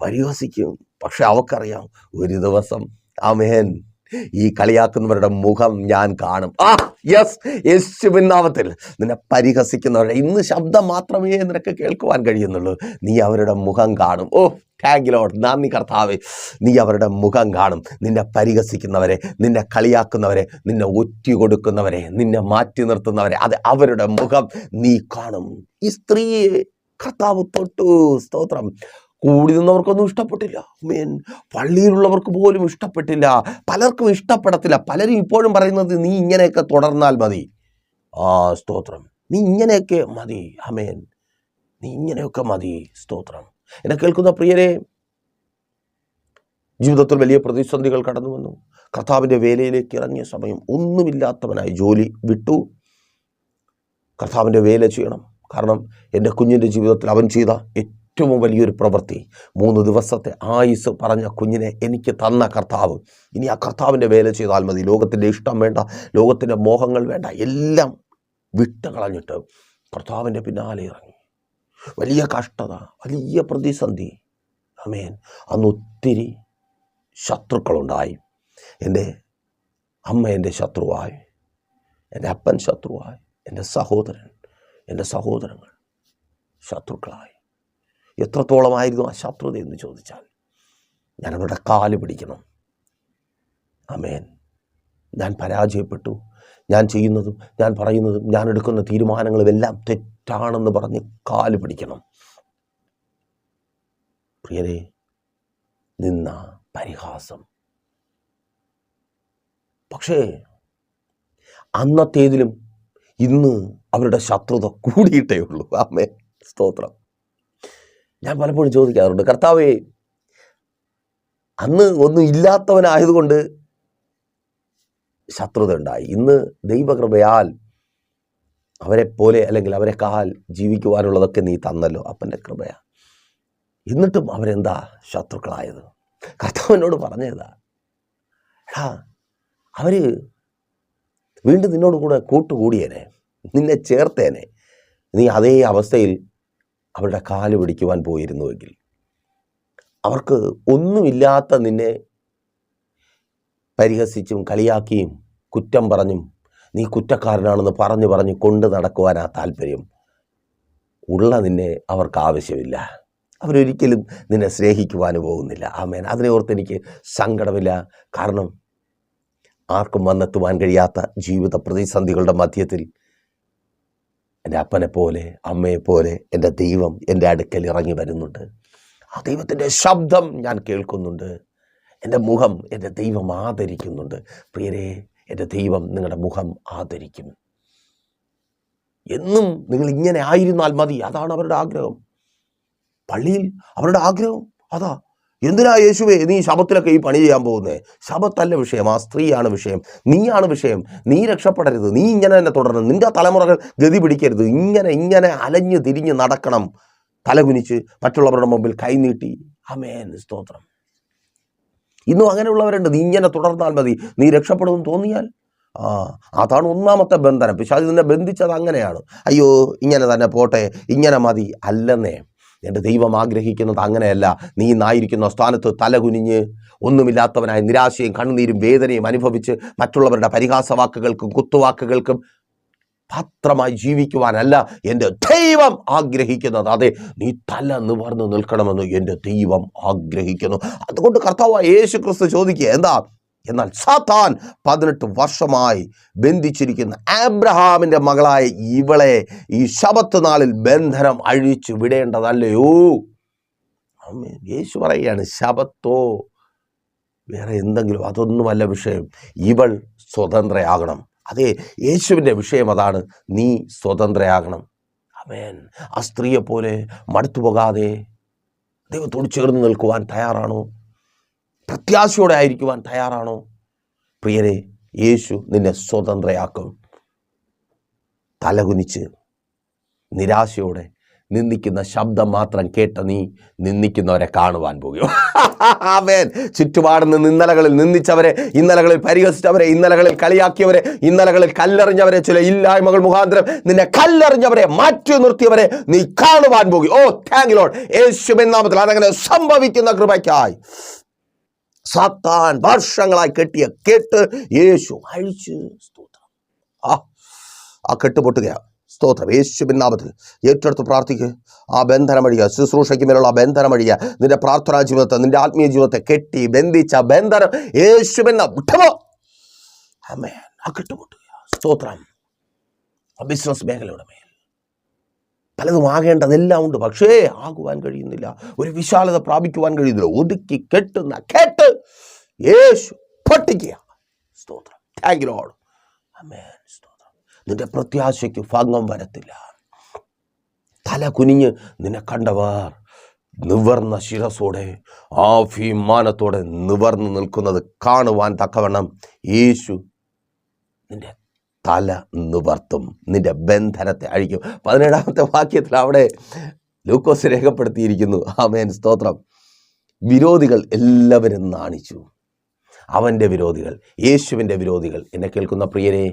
പരിഹസിക്കും. പക്ഷെ അവക്കറിയാം, ഒരു ദിവസം ആമേൻ ഈ കളിയാക്കുന്നവരുടെ മുഖം ഞാൻ കാണും. യേശുവിൻ നാമത്തിൽ നിന്നെ പരിഹസിക്കുന്നവരുടെ ഇന്ന് ശബ്ദം മാത്രമേ നിനക്ക് കേൾക്കുവാൻ കഴിയുന്നുള്ളൂ. നീ അവരുടെ മുഖം കാണും. Thank you Lord. നന്ദി കർത്താവേ. നീ അവരുടെ മുഖം കാണും. നിന്നെ പരിഹസിക്കുന്നവരെ, നിന്നെ കളിയാക്കുന്നവരെ, നിന്നെ ഒറ്റ കൊടുക്കുന്നവരെ, നിന്നെ മാറ്റി നിർത്തുന്നവരെ, അത് അവരുടെ മുഖം നീ കാണും. ഈ സ്ത്രീയെ കർത്താവ് തൊട്ടു. സ്തോത്രം. കൂടി നിന്നവർക്കൊന്നും ഇഷ്ടപ്പെട്ടില്ല. മീൻ പള്ളിയിലുള്ളവർക്ക് പോലും ഇഷ്ടപ്പെട്ടില്ല. പലർക്കും ഇഷ്ടപ്പെടത്തില്ല. പലരും ഇപ്പോഴും പറയുന്നത് നീ ഇങ്ങനെയൊക്കെ തുടർന്നാൽ മതി. സ്തോത്രം. നീ ഇങ്ങനെയൊക്കെ മതി. ആമേൻ. നീ ഇങ്ങനെയൊക്കെ മതി. സ്തോത്രം. എന്നെ കേൾക്കുന്ന പ്രിയരെ, ജീവിതത്തിൽ വലിയ പ്രതിസന്ധികൾ കടന്നു വന്നു. കർത്താവിൻ്റെ വേലയിലേക്ക് ഇറങ്ങിയ സമയം ഒന്നുമില്ലാത്തവനായി ജോലി വിട്ടു. കർത്താവിൻ്റെ വേല ചെയ്യണം. കാരണം എൻ്റെ കുഞ്ഞിൻ്റെ ജീവിതത്തിൽ അവൻ ചെയ്ത ഏറ്റവും വലിയൊരു പ്രവൃത്തി, 3 ദിവസത്തെ ആയുസ് പറഞ്ഞ കുഞ്ഞിനെ എനിക്ക് തന്ന കർത്താവ്. ഇനി ആ കർത്താവിൻ്റെ വേല ചെയ്താൽ മതി. ലോകത്തിൻ്റെ ഇഷ്ടം വേണ്ട, ലോകത്തിൻ്റെ മോഹങ്ങൾ വേണ്ട, എല്ലാം വിട്ടുകളഞ്ഞിട്ട് കർത്താവിൻ്റെ പിന്നാലെ ഇറങ്ങി. വലിയ കഷ്ടത, വലിയ പ്രതിസന്ധി. ആമേൻ. അന്ന് ഒത്തിരി ശത്രുക്കളുണ്ടായി. എൻ്റെ അമ്മ എൻ്റെ ശത്രുവായി, എൻ്റെ അപ്പൻ ശത്രുവായി, എൻ്റെ സഹോദരൻ, എൻ്റെ സഹോദരങ്ങൾ ശത്രുക്കളായി. എത്രത്തോളമായിരുന്നു ആ ശത്രുത എന്ന് ചോദിച്ചാൽ, ഞാൻ അവരുടെ കാല് പിടിക്കണം. ആമേൻ. ഞാൻ പരാജയപ്പെട്ടു. ഞാൻ ചെയ്യുന്നതും ഞാൻ പറയുന്നതും ഞാൻ എടുക്കുന്ന തീരുമാനങ്ങളും എല്ലാം തെറ്റാണെന്ന് പറഞ്ഞ് കാല് പിടിക്കണം. പ്രിയരെ, നിന്ന പരിഹാസം. പക്ഷേ അന്നത്തേതിലും ഇന്ന് അവരുടെ ശത്രുത കൂടിയിട്ടേ ഉള്ളൂ. ആമേൻ. സ്തോത്രം. ഞാൻ പലപ്പോഴും ചോദിക്കാറുണ്ട്, കർത്താവേ, അന്ന് ഒന്നും ഇല്ലാത്തവനായതുകൊണ്ട് ശത്രുത ഉണ്ടായി. ഇന്ന് ദൈവകൃപയാൽ അവരെപ്പോലെ അല്ലെങ്കിൽ അവരെക്കാൾ ജീവിക്കുവാനുള്ളതൊക്കെ നീ തന്നല്ലോ, അപ്പൻ്റെ കൃപയാ. എന്നിട്ടും അവരെന്താ ശത്രുക്കളായത്? കർത്താവിനോട് പറഞ്ഞതാ, അവർ വീണ്ടും നിന്നോട് കൂടെ കൂട്ടുകൂടിയേനെ, നിന്നെ ചേർത്തേനെ. നീ അതേ അവസ്ഥയിൽ അവരുടെ കാല് പിടിക്കുവാൻ പോയിരുന്നുവെങ്കിൽ, അവർക്ക് ഒന്നുമില്ലാത്ത നിന്നെ പരിഹസിച്ചും കളിയാക്കിയും കുറ്റം പറഞ്ഞും നീ കുറ്റക്കാരനാണെന്ന് പറഞ്ഞു കൊണ്ട് നടക്കുവാനാ താല്പര്യം. ഉള്ള നിന്നെ അവർക്ക് ആവശ്യമില്ല. അവരൊരിക്കലും നിന്നെ സ്നേഹിക്കുവാനും പോകുന്നില്ല. ആമേൻ. അതിനെ ഓർത്ത് എനിക്ക് സങ്കടമില്ല. കാരണം ആർക്കും വന്നെത്തുവാൻ കഴിയാത്ത ജീവിത പ്രതിസന്ധികളുടെ മധ്യത്തിൽ എൻ്റെ അപ്പനെ പോലെ അമ്മയെ പോലെ എൻ്റെ ദൈവം എൻ്റെ അടുക്കൽ ഇറങ്ങി വരുന്നുണ്ട്. ആ ദൈവത്തിൻ്റെ ശബ്ദം ഞാൻ കേൾക്കുന്നുണ്ട്. എൻ്റെ മുഖം എൻ്റെ ദൈവം ആദരിക്കുന്നുണ്ട്. പ്രിയരെ, എൻ്റെ ദൈവം നിങ്ങളുടെ മുഖം ആദരിക്കും. എന്നും നിങ്ങൾ ഇങ്ങനെ ആയിരുന്നാൽ മതി. അതാണ് അവരുടെ ആഗ്രഹം. പള്ളിയിൽ അവരുടെ ആഗ്രഹം അതാ. എന്തിനാ യേശുവേ നീ ശബത്തിലൊക്കെ ഈ പണി ചെയ്യാൻ പോകുന്നത്? ശബത്തല്ല വിഷയം, ആ സ്ത്രീയാണ് വിഷയം, നീയാണ് വിഷയം. നീ രക്ഷപ്പെടരുത്, നീ ഇങ്ങനെ തന്നെ തുടരണം, നിന്റെ തലമുറകൾ ഗതി പിടിക്കരുത്, ഇങ്ങനെ അലഞ്ഞു തിരിഞ്ഞ് നടക്കണം, തലകുനിച്ച് മറ്റുള്ളവരുടെ മുമ്പിൽ കൈനീട്ടി. ആമേൻ, സ്തോത്രം. ഇന്നും അങ്ങനെയുള്ളവരുണ്ട്. നീ ഇങ്ങനെ തുടർന്നാൽ മതി, നീ രക്ഷപ്പെടുമെന്ന് തോന്നിയാൽ അതാണ് ഒന്നാമത്തെ ബന്ധനം. പിശാച് നിന്നെ ബന്ധിച്ചത് അങ്ങനെയാണ്. അയ്യോ ഇങ്ങനെ തന്നെ പോട്ടെ, ഇങ്ങനെ മതി. അല്ലെന്നേ, എൻ്റെ ദൈവം ആഗ്രഹിക്കുന്നത് അങ്ങനെയല്ല. നീ ഇന്നായിരിക്കുന്ന സ്ഥാനത്ത് തലകുനിഞ്ഞ് ഒന്നുമില്ലാത്തവനായി നിരാശയും കണ്ണുനീരും വേദനയും അനുഭവിച്ച് മറ്റുള്ളവരുടെ പരിഹാസവാക്കുകൾക്കും കുത്തുവാക്കുകൾക്കും പാത്രമായി ജീവിക്കുവാനല്ല എൻ്റെ ദൈവം ആഗ്രഹിക്കുന്നത്. അതെ, നീ തല നിവർന്ന് നിൽക്കണമെന്ന് എൻ്റെ ദൈവം ആഗ്രഹിക്കുന്നു. അതുകൊണ്ട് കർത്താവായ യേശു ക്രിസ്തു ചോദിക്കുക, എന്താ എന്നാൽ സാത്താൻ 18 വർഷമായി ബന്ധിച്ചിരിക്കുന്ന അബ്രഹാമിൻ്റെ മകളായ ഇവളെ ഈ ശബത്ത് നാളിൽ ബന്ധനം അഴിച്ചു വിടേണ്ടതല്ലയോ? യേശു പറയുകയാണ്, ശബത്തോ വേറെ എന്തെങ്കിലും അതൊന്നുമല്ല വിഷയം, ഇവൾ സ്വതന്ത്രയാകണം. അതെ, യേശുവിൻ്റെ വിഷയം അതാണ്, നീ സ്വതന്ത്രയാകണം. ആമേൻ. ആ സ്ത്രീയെ പോലെ മടുത്തു പോകാതെ ദൈവത്തോട് ചേർന്ന് നിൽക്കുവാൻ തയ്യാറാണോ? പ്രത്യാശയോടെ ആയിരിക്കുവാൻ തയ്യാറാണോ? പ്രിയരെ, യേശു നിന്നെ സ്വതന്ത്രയാക്കും. തലകുനിച്ച് നിരാശയോടെ നിന്ദിക്കുന്ന ശബ്ദം മാത്രം കേട്ട നീ നിന്ദിക്കുന്നവരെ കാണുവാൻ പോകും. ആമേൻ. ചുറ്റുപാടുന്ന ഇന്നലകളിൽ നിന്ദിച്ചവരെ, ഇന്നലകളിൽ പരിഹസിച്ചവരെ, ഇന്നലകളിൽ കളിയാക്കിയവരെ, ഇന്നലകളിൽ കല്ലെറിഞ്ഞവരെ, ചില ഇല്ലായ്മകൾ മുഖാന്തരം നിന്നെ കല്ലെറിഞ്ഞവരെ, മാറ്റി നിർത്തിയവരെ നീ കാണുവാൻ പോകും. ഓ താങ്ക് യു ലോർഡ്. യേശുവിൻ നാമത്തിൽ അതങ്ങനെ സംഭവിക്കുന്ന കൃപയ്ക്കായി സാത്താൻ വർഷങ്ങളായി കെട്ടിയ കെട്ട് യേശു അഴിച്ച്. സ്തോത്രം. ആ കെട്ട് പൊട്ടുകയാണ്. സ്തോത്രം. യേശുവിൻ നാമത്തിൽ ഏറ്റെടുത്ത് പ്രാർത്ഥിക്കുക. ആ ബന്ധനമഴിയുക, ശുശ്രൂഷയ്ക്ക് മേലുള്ള ബന്ധനമഴിയുക. നിന്റെ പ്രാർത്ഥനാ ജീവിതത്തെ, നിന്റെ ആത്മീയ ജീവിതത്തെ കെട്ടി ബന്ധിച്ച ബന്ധനം യേശുവിൻ വിട്ടമോ. ആമേൻ. ആ കെട്ട് പൊട്ടുക. സ്തോത്രം. ബിസിനസ് മേഖലയുടെ മേൽ പലതും ആകേണ്ടതെല്ലാം ഉണ്ട്, പക്ഷേ ആകുവാൻ കഴിയുന്നില്ല, ഒരു വിശാലത പ്രാപിക്കുവാൻ കഴിയുന്നില്ല. ഒതുക്കി കെട്ടുന്ന കെട്ട് യേശു പൊട്ടിക്കുക. സ്തോത്രം. Thank you lord. ആമേൻ. സ്തോത്രം. നിന്റെ പ്രത്യാശയ്ക്ക് ഭംഗം വരത്തില്ല. തല കുനിഞ്ഞ് നിന്നെ കണ്ടവർ നിവർന്ന ശിരസോടെ ആഭിമാനത്തോടെ നിവർന്നു നിൽക്കുന്നത് കാണുവാൻ തക്കവണ്ണം യേശു നിന്റെ തല നിവർത്തും, നിന്റെ ബന്ധനത്തെ അഴിക്കും. 17ാമത്തെ വാക്യത്തിൽ അവിടെ ലൂക്കോസ് രേഖപ്പെടുത്തിയിരിക്കുന്നു. ആമേൻ. സ്തോത്രം. വിരോധികൾ എല്ലാവരും നാണിച്ചു. അവൻ്റെ വിരോധികൾ, യേശുവിൻ്റെ വിരോധികൾ. എന്നെ കേൾക്കുന്ന പ്രിയരെ,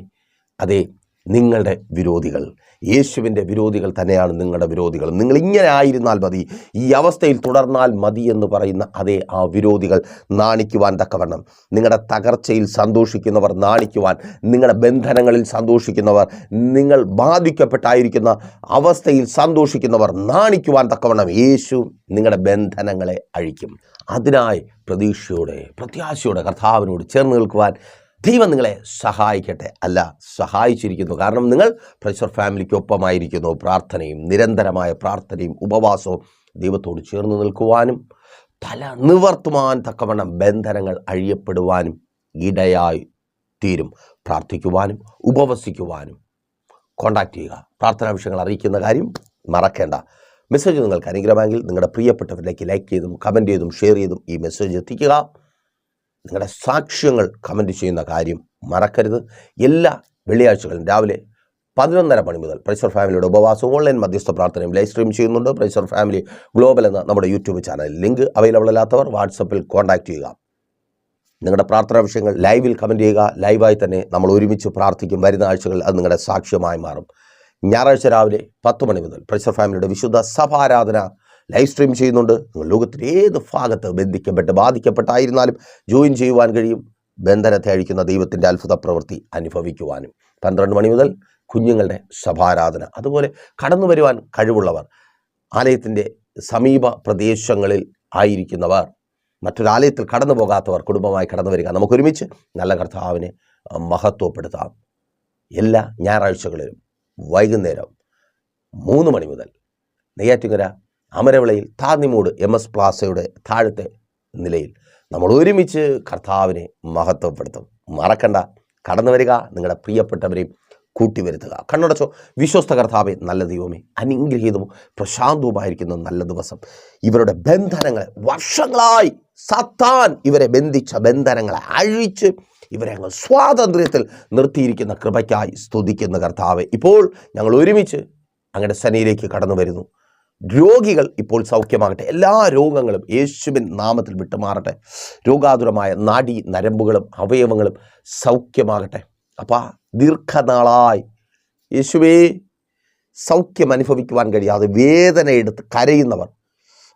അതെ, നിങ്ങളുടെ വിരോധികൾ യേശുവിൻ്റെ വിരോധികൾ തന്നെയാണ് നിങ്ങളുടെ വിരോധികൾ. നിങ്ങൾ ഇങ്ങനെ ആയിരുന്നാൽ മതി, ഈ അവസ്ഥയിൽ തുടർന്നാൽ മതി എന്ന് പറയുന്ന അതേ ആ വിരോധികൾ നാണിക്കുവാൻ തക്കവണ്ണം, നിങ്ങളുടെ തകർച്ചയിൽ സന്തോഷിക്കുന്നവർ നാണിക്കുവാൻ, നിങ്ങളുടെ ബന്ധനങ്ങളിൽ സന്തോഷിക്കുന്നവർ, നിങ്ങൾ ബാധിക്കപ്പെട്ടായിരിക്കുന്ന അവസ്ഥയിൽ സന്തോഷിക്കുന്നവർ നാണിക്കുവാൻ തക്കവണ്ണം യേശു നിങ്ങളുടെ ബന്ധനങ്ങളെ അഴിക്കും. അതിനായി പ്രതീക്ഷയോടെ പ്രത്യാശയോടെ കർത്താവിനോട് ചേർന്ന് നിൽക്കുവാൻ ദൈവം നിങ്ങളെ സഹായിക്കട്ടെ. അല്ല, സഹായിച്ചിരിക്കുന്നു. കാരണം നിങ്ങൾ പ്രഷർ ഫാമിലിക്കൊപ്പമായിരിക്കുന്നു. പ്രാർത്ഥനയും നിരന്തരമായ പ്രാർത്ഥനയും ഉപവാസവും ദൈവത്തോട് ചേർന്ന് നിൽക്കുവാനും തല നിവർത്തുവാൻ തക്കവണ്ണം ബന്ധനങ്ങൾ അഴിയപ്പെടുവാനും ഇടയായി തീരും. പ്രാർത്ഥിക്കുവാനും ഉപവസിക്കുവാനും കോൺടാക്റ്റ് ചെയ്യുക. പ്രാർത്ഥനാ വിഷയങ്ങൾ അറിയിക്കുന്ന കാര്യം മറക്കേണ്ട. മെസ്സേജ് നിങ്ങൾക്ക് അനുഗ്രഹമെങ്കിൽ നിങ്ങളുടെ പ്രിയപ്പെട്ടവരിലേക്ക് ലൈക്ക് ചെയ്തും കമൻറ്റ് ചെയ്തും ഷെയർ ചെയ്തും ഈ മെസ്സേജ് എത്തിക്കുക. നിങ്ങളുടെ സാക്ഷ്യങ്ങൾ കമൻറ്റ് ചെയ്യുന്ന കാര്യം മറക്കരുത്. എല്ലാ വെള്ളിയാഴ്ചകളും രാവിലെ 11:30 മണി മുതൽ പ്രൈസർ ഫാമിലിയുടെ ഉപവാസവും ഓൺലൈൻ മധ്യസ്ഥ പ്രാർത്ഥനയും ലൈവ് സ്ട്രീം ചെയ്യുന്നുണ്ട്. പ്രൈസർ ഫാമിലി ഗ്ലോബൽ എന്ന നമ്മുടെ യൂട്യൂബ് ചാനൽ ലിങ്ക് അവൈലബിൾ അല്ലാത്തവർ വാട്സപ്പിൽ കോൺടാക്റ്റ് ചെയ്യുക. നിങ്ങളുടെ പ്രാർത്ഥനാ വിഷയങ്ങൾ ലൈവിൽ കമൻറ്റ് ചെയ്യുക. ലൈവായി തന്നെ നമ്മൾ ഒരുമിച്ച് പ്രാർത്ഥിക്കും. വരുന്ന ആഴ്ചകളിൽ അത് നിങ്ങളുടെ സാക്ഷ്യമായി മാറും. ഞായറാഴ്ച രാവിലെ 10 മണി മുതൽ പ്രൈസർ ഫാമിലിയുടെ വിശുദ്ധ സഭാരാധന ലൈവ് സ്ട്രീം ചെയ്യുന്നുണ്ട്. നിങ്ങൾ ലോകത്തിൻ്റെ ഏത് ഭാഗത്ത് ബന്ധിക്കപ്പെട്ട് ബാധിക്കപ്പെട്ടായിരുന്നാലും ജോയിൻ ചെയ്യുവാൻ കഴിയും. ബന്ധനത്തെ അഴിക്കുന്ന ദൈവത്തിൻ്റെ അത്ഭുത പ്രവൃത്തി അനുഭവിക്കുവാനും 12 മണി മുതൽ കുഞ്ഞുങ്ങളുടെ സഭാരാധന, അതുപോലെ കടന്നു വരുവാൻ കഴിവുള്ളവർ, ആലയത്തിൻ്റെ സമീപ പ്രദേശങ്ങളിൽ ആയിരിക്കുന്നവർ, മറ്റൊരാലയത്തിൽ കടന്നു പോകാത്തവർ കുടുംബമായി കടന്നു വരിക. നമുക്കൊരുമിച്ച് നല്ല കർത്താവിനെ മഹത്വപ്പെടുത്താം. എല്ലാ ഞായറാഴ്ചകളിലും വൈകുന്നേരം 3 മണി മുതൽ നെയ്യാറ്റിൻകര അമരവിളയിൽ താന്നിമൂട് MS പ്ലാസയുടെ താഴത്തെ നിലയിൽ നമ്മൾ ഒരുമിച്ച് കർത്താവിനെ മഹത്വപ്പെടുത്തും. മറക്കണ്ട, കടന്നു വരിക, നിങ്ങളുടെ പ്രിയപ്പെട്ടവരെയും കൂട്ടിവരുത്തുക. കണ്ണടച്ചോ. വിശ്വസ്ത കർത്താവേ, നല്ല ദൈവമേ, അനുഗ്രഹീതവും പ്രശാന്തവുമായിരിക്കുന്ന നല്ല ദിവസം. ഇവരുടെ ബന്ധനങ്ങളെ, വർഷങ്ങളായി സാത്താൻ ഇവരെ ബന്ധിച്ച ബന്ധനങ്ങളെ അഴിച്ച് ഇവരെ ഞങ്ങൾ സ്വാതന്ത്ര്യത്തിൽ നിർത്തിയിരിക്കുന്ന കൃപയ്ക്കായി സ്തുതിക്കുന്ന കർത്താവേ, ഇപ്പോൾ ഞങ്ങൾ ഒരുമിച്ച് അങ്ങയുടെ സന്നിധിയിലേക്ക് കടന്നു വരുന്നു. രോഗികൾ ഇപ്പോൾ സൗഖ്യമാകട്ടെ. എല്ലാ രോഗങ്ങളും യേശുവിൻ നാമത്തിൽ വിട്ടുമാറട്ടെ. രോഗാതുരമായ നാഡീ നരമ്പുകളും അവയവങ്ങളും സൗഖ്യമാകട്ടെ. അപ്പാ, ദീർഘനാളായി യേശുവേ സൗഖ്യം അനുഭവിക്കുവാൻ കഴിയാതെ വേദന എടുത്ത് കരയുന്നവർ,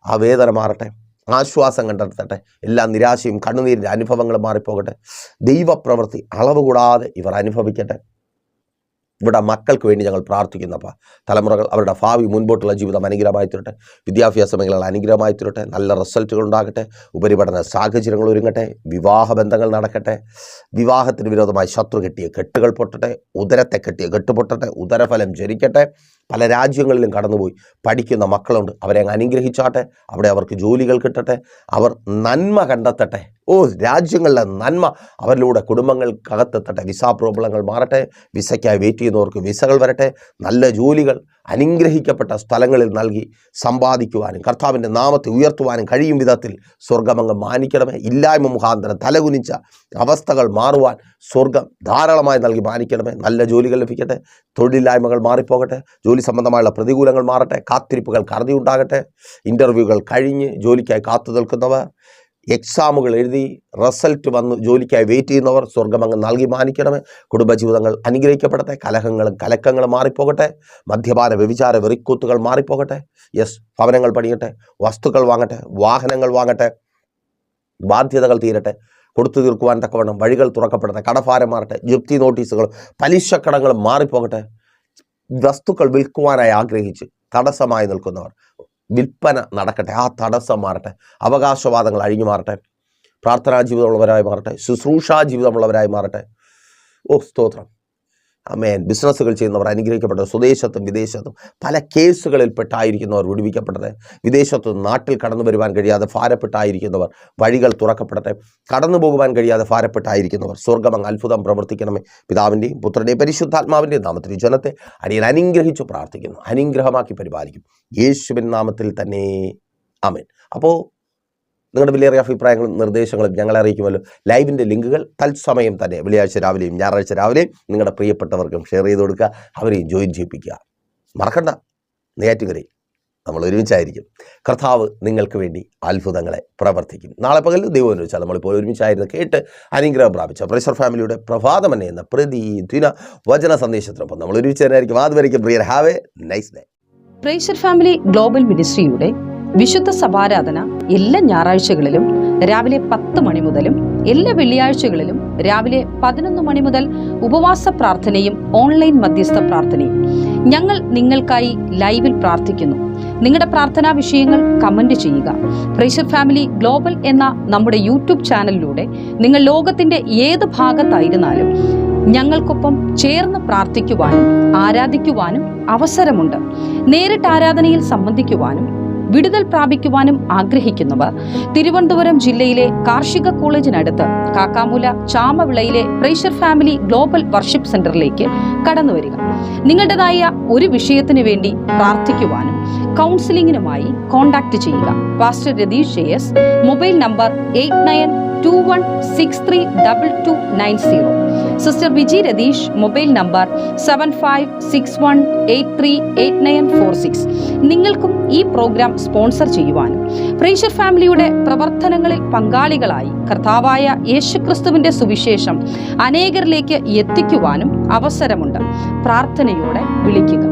ആ വേദന മാറട്ടെ, ആശ്വാസം കണ്ടെത്തട്ടെ. എല്ലാ നിരാശയും കണ്ണുനീരിൻ്റെ അനുഭവങ്ങളും മാറിപ്പോകട്ടെ. ദൈവപ്രവൃത്തി അളവ് കൂടാതെ ഇവർ അനുഭവിക്കട്ടെ. ഇവിടെ മക്കൾക്ക് വേണ്ടി ഞങ്ങൾ പ്രാർത്ഥിക്കുന്നപ്പോൾ തലമുറകൾ അവരുടെ ഭാവി മുൻപോട്ടുള്ള ജീവിതം അനുഗ്രഹമായി തീരട്ടെ. വിദ്യാഭ്യാസ മേഖലകൾ അനുഗ്രഹമായി തീരട്ടെ. നല്ല റിസൾട്ടുകൾ ഉണ്ടാകട്ടെ. ഉപരിപഠന സാഹചര്യങ്ങൾ ഒരുങ്ങട്ടെ. വിവാഹ ബന്ധങ്ങൾ നടക്കട്ടെ. വിവാഹത്തിന് വിരോധമായി ശത്രു കെട്ടിയ കെട്ടുകൾ പൊട്ടട്ടെ. ഉദരത്തെ കെട്ടിയ കെട്ട് പൊട്ടട്ടെ. ഉദരഫലം ജനിക്കട്ടെ. പല രാജ്യങ്ങളിലും കടന്നുപോയി പഠിക്കുന്ന മക്കളുണ്ട്, അവരെ അങ്ങ് അനുഗ്രഹിച്ചാട്ടെ. അവിടെ അവർക്ക് ജോലികൾ കിട്ടട്ടെ. അവർ നന്മ കണ്ടെത്തട്ടെ. രാജ്യങ്ങളിലെ നന്മ അവരിലൂടെ കുടുംബങ്ങൾക്കകത്തെത്തട്ടെ. വിസ പ്രോബ്ലങ്ങൾ മാറട്ടെ. വിസയ്ക്കായി വെയിറ്റ് ചെയ്യുന്നവർക്ക് വിസകൾ വരട്ടെ. നല്ല ജോലികൾ അനുഗ്രഹിക്കപ്പെട്ട സ്ഥലങ്ങളിൽ നൽകി സമ്പാദിക്കുവാനും കർത്താവിൻ്റെ നാമത്തെ ഉയർത്തുവാനും കഴിയും വിധത്തിൽ സ്വർഗമങ്ങ് മാനിക്കണമേ. ഇല്ലായ്മ മുഖാന്തരം തലകുനിച്ച അവസ്ഥകൾ മാറുവാൻ സ്വർഗം ധാരാളമായി നൽകി മാനിക്കണമേ. നല്ല ജോലികൾ ലഭിക്കട്ടെ. തൊഴിലില്ലായ്മകൾ മാറിപ്പോകട്ടെ. ജോലി സംബന്ധമായുള്ള പ്രതികൂലങ്ങൾ മാറട്ടെ. കാത്തിരിപ്പുകൾ കറുതി ഉണ്ടാകട്ടെ. ഇൻ്റർവ്യൂകൾ കഴിഞ്ഞ് ജോലിക്കായി കാത്തു നിൽക്കുന്നവർ, എക്സാമുകൾ എഴുതി റിസൾട്ട് വന്ന് ജോലിക്കായി വെയിറ്റ് ചെയ്യുന്നവർ, സ്വർഗമങ്ങ് നൽകി മാനിക്കണമേ. കുടുംബജീവിതങ്ങൾ അനുഗ്രഹിക്കപ്പെടട്ടെ. കലഹങ്ങളും കലക്കങ്ങളും മാറിപ്പോകട്ടെ. മദ്യപാന വ്യഭിചാര വെറിക്കൂത്തുകൾ മാറിപ്പോകട്ടെ. ഭവനങ്ങൾ പണിയട്ടെ. വസ്തുക്കൾ വാങ്ങട്ടെ. വാഹനങ്ങൾ വാങ്ങട്ടെ. ബാധ്യതകൾ തീരട്ടെ. കൊടുത്തു തീർക്കുവാൻ തക്കവണ്ണം വഴികൾ തുറക്കപ്പെടട്ടെ. കടഭാരം മാറട്ടെ. ജപ്തി നോട്ടീസുകളും പലിശക്കടങ്ങളും മാറിപ്പോകട്ടെ. വസ്തുക്കൾ വിൽക്കുവാനായി ആഗ്രഹിച്ച് തടസ്സമായി നിൽക്കുന്നവർ, വിൽപ്പന നടക്കട്ടെ. ആ തടസ്സം മാറട്ടെ. അവകാശവാദങ്ങൾ അഴിഞ്ഞു മാറട്ടെ. പ്രാർത്ഥനാ ജീവിതമുള്ളവരായി മാറട്ടെ. ശുശ്രൂഷാ ജീവിതമുള്ളവരായി മാറട്ടെ. സ്തോത്രം. ആമേൻ. ബിസിനസ്സുകൾ ചെയ്യുന്നവർ അനുഗ്രഹിക്കപ്പെട്ടത്. സ്വദേശത്തും വിദേശത്തും പല കേസുകളിൽപ്പെട്ടായിരിക്കുന്നവർ വിടുവിക്കപ്പെട്ടത്. വിദേശത്തും നാട്ടിൽ കടന്നു വരുവാൻ കഴിയാതെ ഭാരപ്പെട്ടായിരിക്കുന്നവർ വഴികൾ തുറക്കപ്പെടട്ടെ. കടന്നു പോകുവാൻ കഴിയാതെ ഭാരപ്പെട്ടായിരിക്കുന്നവർ സ്വർഗമങ്ങ് അത്ഭുതം പ്രവർത്തിക്കണമേ. പിതാവിൻ്റെയും പുത്രൻ്റെയും പരിശുദ്ധാത്മാവിൻ്റെയും നാമത്തിൽ ഈ ജനത്തെ അടിയൻ അനുഗ്രഹിച്ചു പ്രാർത്ഥിക്കുന്നു. അനുഗ്രഹമാക്കി പരിപാലിക്കും യേശുവിൻ നാമത്തിൽ തന്നെ. ആമേൻ. അപ്പോൾ നിങ്ങളുടെ വിലയേറിയ അഭിപ്രായങ്ങളും നിർദ്ദേശങ്ങളും ഞങ്ങളെ അറിയിക്കുമല്ലോ. ലൈവിൻ്റെ ലിങ്കുകൾ തത്സമയം തന്നെ വെള്ളിയാഴ്ച രാവിലെയും ഞായറാഴ്ച രാവിലെയും നിങ്ങളുടെ പ്രിയപ്പെട്ടവർക്കും ഷെയർ ചെയ്ത് കൊടുക്കുക. അവരെയും ജോയിൻ ചെയ്യിപ്പിക്കുക. മറക്കണ്ട, നെയ്യാറ്റിൻകരയിൽ നമ്മൾ ഒരുമിച്ചായിരിക്കും. കർത്താവ് നിങ്ങൾക്ക് വേണ്ടി അത്ഭുതങ്ങളെ പ്രവർത്തിക്കും. നാളെ പകൽ ദൈവം വെച്ചാൽ നമ്മളിപ്പോൾ ഒരുമിച്ചായിരുന്നു കേട്ട് അനുഗ്രഹം പ്രാപിച്ച പ്രേഷർ ഫാമിലിയുടെ പ്രഭാതം എന്ന പ്രതിദിന വചന സന്ദേശത്തിനൊപ്പം നമ്മൾ ഒരുമിച്ച് തന്നെയായിരിക്കും. അതുവരെയ്ക്കും പ്രിയർ, ഹാവ് എ നൈസ് ഡേ. പ്രേഷർ ഫാമിലി ഗ്ലോബൽ മിനിസ്ട്രിയുടെ വിശുദ്ധ സഭാരാധന എല്ലാ ഞായറാഴ്ചകളിലും രാവിലെ 10 മണി മുതലും എല്ലാ വെള്ളിയാഴ്ചകളിലും രാവിലെ 11 മണി മുതൽ ഉപവാസ പ്രാർത്ഥനയും ഓൺലൈൻ മധ്യസ്ഥ പ്രാർത്ഥനയും. ഞങ്ങൾ നിങ്ങൾക്കായി ലൈവിൽ പ്രാർത്ഥിക്കുന്നു. നിങ്ങളുടെ പ്രാർത്ഥനാ വിഷയങ്ങൾ കമന്റ് ചെയ്യുക. പ്രേഷർ ഫാമിലി ഗ്ലോബൽ എന്ന നമ്മുടെ യൂട്യൂബ് ചാനലിലൂടെ നിങ്ങൾ ലോകത്തിന്റെ ഏത് ഭാഗത്തായിരുന്നാലും ഞങ്ങൾക്കൊപ്പം ചേർന്ന് പ്രാർത്ഥിക്കുവാനും ആരാധിക്കുവാനും അവസരമുണ്ട്. നേരിട്ട് ആരാധനയിൽ സംബന്ധിക്കുവാനും വിടുതൽ പ്രാപിക്കുവാനും ആഗ്രഹിക്കുന്നവർ തിരുവനന്തപുരം ജില്ലയിലെ കാർഷിക കോളേജിനടുത്ത് കാക്കാമൂല ചാമവിളയിലെ പ്രേഷർ ഫാമിലി ഗ്ലോബൽ വർഷിപ്പ് സെന്ററിലേക്ക് കടന്നു വരിക. നിങ്ങളുടേതായ ഒരു വിഷയത്തിന് വേണ്ടി പ്രാർത്ഥിക്കുവാനും കൗൺസിലിംഗിനുമായി കോൺടാക്ട് ചെയ്യുക. Pastor Ratheesh JS, mobile number 8921632290. Sister Viji Ratheesh, mobile number 7561838946. നിങ്ങൾക്കും ഈ പ്രോഗ്രാം സ്പോൺസർ ചെയ്യുവാനും പ്രേഷർ ഫാമിലിയുടെ പ്രവർത്തനങ്ങളിൽ പങ്കാളികളായി കർത്താവായ യേശുക്രിസ്തുവിന്റെ സുവിശേഷം അനേകരിലേക്ക് എത്തിക്കുവാനും അവസരമുണ്ട്. പ്രാർത്ഥനയോടെ വിളിക്കുക.